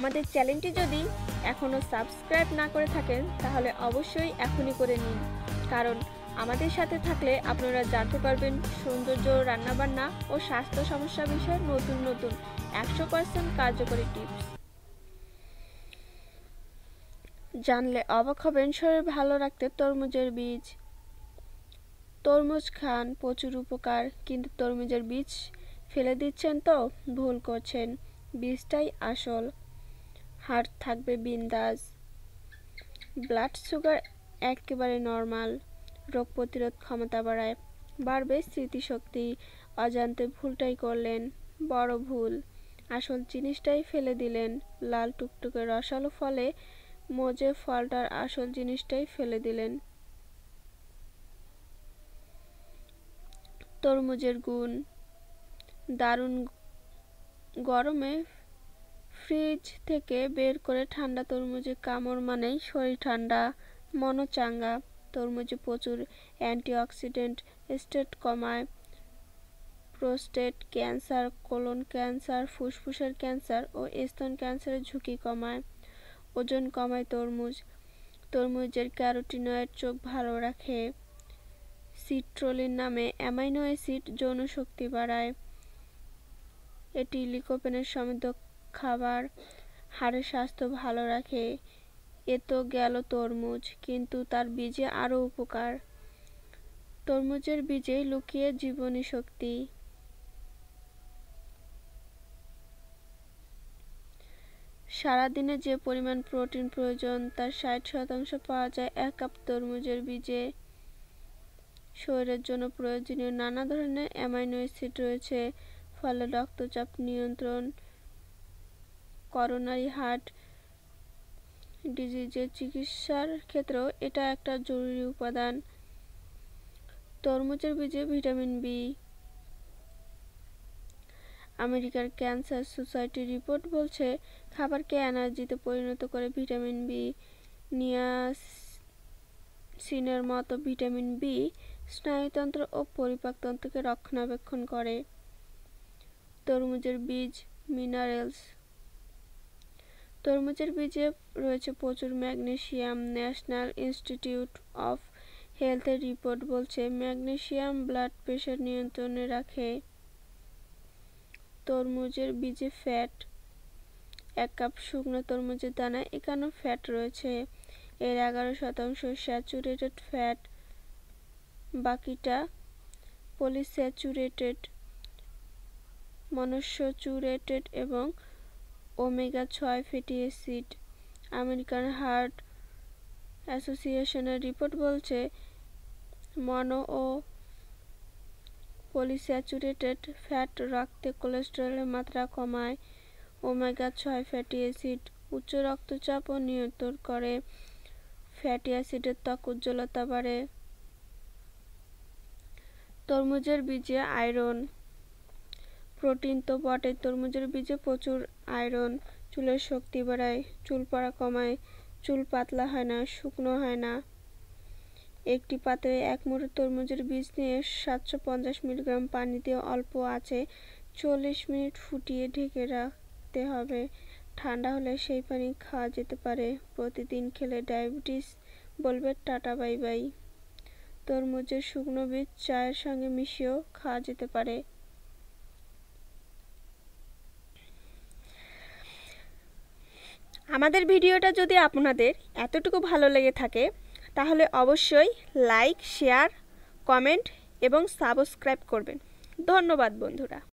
আমাদের চ্যানেলটি যদি এখনও সাবস্ক্রাইব না করে থাকেন তাহলে অবশ্যই এখনই করে নিন, কারণ আমাদের সাথে থাকলে আপনারা জানতে পারবেন সৌন্দর্য, রান্নাবান্না ও স্বাস্থ্য সমস্যা বিষয়ে নতুন নতুন 100% কার্যকরী টিপস। জানলে অবাক হবেন শরীর ভালো রাখতে তরমুজের বীজ। তরমুজ খান, প্রচুর উপকার, কিন্তু তরমুজের বীজ ফেলে দিচ্ছেন তো? ভুল করছেন, বীজটাই আসল। হার্ট থাকবে বিন্দাস, ব্লাড সুগার একেবারে নর্মাল, রোগ প্রতিরোধ ক্ষমতা বাড়ায়, বাড়বে স্মৃতিশক্তি। অজান্তে ভুলটাই করলেন, বড় ভুল। আসল জিনিসটাই ফেলে দিলেন। লাল টুকটুকে রসালো ফলে মজে ফলটার আসল জিনিসটাই ফেলে দিলেন। তরমুজের গুণ দারুণ। গরমে ফ্রিজ থেকে বের করে ঠান্ডা তরমুজে কামড় মানেই শরীর ঠান্ডা, মনও চাঙ্গা। তরমুজে প্রচুর অ্যান্টিঅক্সিডেন্ট, স্ট্রেস কমায়, প্রোস্টেট ক্যান্সার, কোলন ক্যান্সার, ফুসফুসের ক্যান্সার ও স্তন ক্যান্সারের ঝুঁকি কমায়। ওজন কমায় তরমুজ। তরমুজের ক্যারোটিনয়েড চোখ ভালো রাখে। সিট্রোলিন নামে অ্যামাইনো অ্যাসিড যৌন শক্তি বাড়ায়। এটি লিকোপেনের সমৃদ্ধ খাবার, হাড়ের স্বাস্থ্য ভালো রাখে। এ তো গেল তরমুজ, কিন্তু তার বীজে আরও উপকার। তরমুজের বীজে লুকিয়ে জীবনী শক্তি। সারাদিনে যে পরিমাণ প্রোটিন প্রয়োজন তার 60% পাওয়া যায় 1 কাপ তরমুজের বীজে। শরীরের জন্য প্রয়োজনীয় নানা ধরনের অ্যামাইনো অ্যাসিড রয়েছে, ফলে রক্তচাপ নিয়ন্ত্রণ, করোনারি হার্ট ডিজিজের চিকিৎসার ক্ষেত্রেও এটা একটা জরুরি উপাদান। তরমুজের বীজে ভিটামিন বি। আমেরিকার ক্যান্সার সোসাইটির রিপোর্ট বলছে খাবারকে এনার্জিতে পরিণত করে। ভিটামিন বি, নিয়াসিনের মতো ভিটামিন বি স্নায়ুতন্ত্র ও পরিপাকতন্ত্রকে রক্ষণাবেক্ষণ করে। তরমুজের বীজ মিনারেলস। তরমুজের বীজে রয়েছে প্রচুর ম্যাগনেসিয়াম। ন্যাশনাল ইনস্টিটিউট অফ হেলথের রিপোর্ট বলছে ম্যাগনেসিয়াম ব্লাড প্রেশার নিয়ন্ত্রণে রাখে। তরমুজের বীজে ফ্যাট। 1 কাপ শুকনো তরমুজের দানায় 51 ফ্যাট রয়েছে। এর 11% স্যাচুরেটেড ফ্যাট, বাকিটা পলিস্যাচুরেটেড, মনোস্যাচুরেটেড এবং ওমেগা-6 ফ্যাটি অ্যাসিড। আমেরিকান হার্ট অ্যাসোসিয়েশনের রিপোর্ট বলছে মনো ও পলিস্যাচুরেটেড ফ্যাট রক্তে কোলেস্টেরলের মাত্রা কমায়। ওমেগা-6 ফ্যাটি অ্যাসিড উচ্চ রক্তচাপও নিয়ন্ত্রণ করে। ফ্যাটি অ্যাসিডের ত্বক উজ্জ্বলতা বাড়ে। তরমুজের বীজে আয়রন। প্রোটিন তো বটে, তরমুজের বীজে প্রচুর আয়রন চুলের শক্তি বাড়ায়, চুল পড়া কমায়, চুল পাতলা হয় না, শুকনো হয় না। একটি পাত্রে 1 মুঠো তরমুজের বীজ নিয়ে 750 মিলিগ্রাম পানি দিয়ে অল্প আঁচে 40 মিনিট ফুটিয়ে ঢেকে রাখতে হবে। ঠান্ডা হলে সেই পানি খাওয়া যেতে পারে। প্রতিদিন খেলে ডায়াবেটিস বলবে টাটা বাই বাই। তরমুজের শুকনো বীজ চায়ের সঙ্গে মিশিয়েও খাওয়া যেতে পারে। আমাদের ভিডিওটা যদি আপনাদের এতটুকু ভালো লেগে থাকে তাহলে অবশ্যই লাইক, শেয়ার, কমেন্ট এবং সাবস্ক্রাইব করবেন। ধন্যবাদ বন্ধুরা।